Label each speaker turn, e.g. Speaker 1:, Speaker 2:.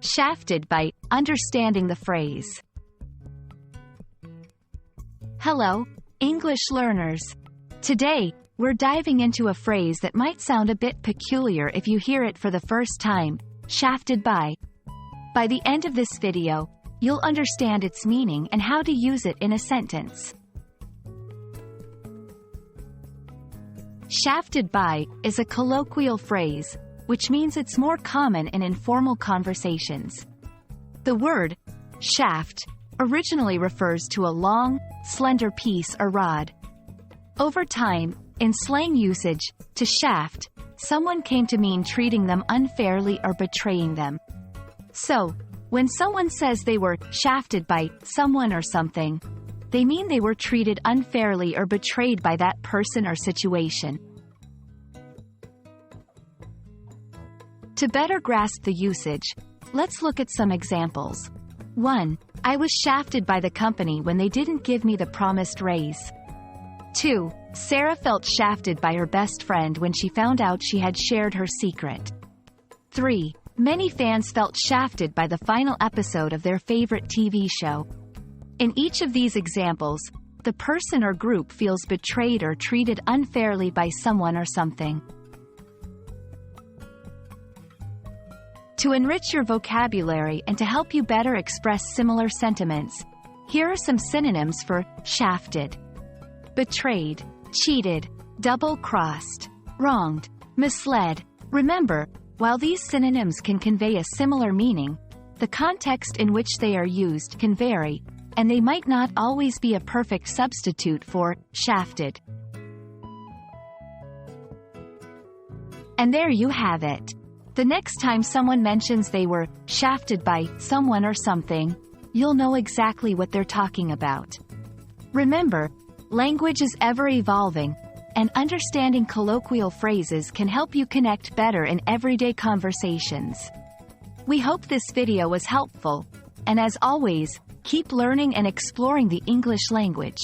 Speaker 1: Shafted by understanding the phrase. Hello, English learners. Today, we're diving into a phrase that might sound a bit peculiar if you hear it for the first time, shafted by. By the end of this video, you'll understand its meaning and how to use it in a sentence. Shafted by is a colloquial phrase, which means it's more common in informal conversations. The word shaft originally refers to a long, slender piece or rod. Over time, in slang usage, to shaft someone came to mean treating them unfairly or betraying them. So, when someone says they were shafted by someone or something, they mean they were treated unfairly or betrayed by that person or situation. To better grasp the usage, let's look at some examples. 1. I was shafted by the company when they didn't give me the promised raise. 2. Sarah felt shafted by her best friend when she found out she had shared her secret. 3. Many fans felt shafted by the final episode of their favorite TV show. In each of these examples, the person or group feels betrayed or treated unfairly by someone or something. To enrich your vocabulary and to help you better express similar sentiments, here are some synonyms for shafted: betrayed, cheated, double-crossed, wronged, misled. Remember, while these synonyms can convey a similar meaning, the context in which they are used can vary, and they might not always be a perfect substitute for shafted. And there you have it. The next time someone mentions they were shafted by someone or something, you'll know exactly what they're talking about. Remember, language is ever-evolving, and understanding colloquial phrases can help you connect better in everyday conversations. We hope this video was helpful, and as always, keep learning and exploring the English language.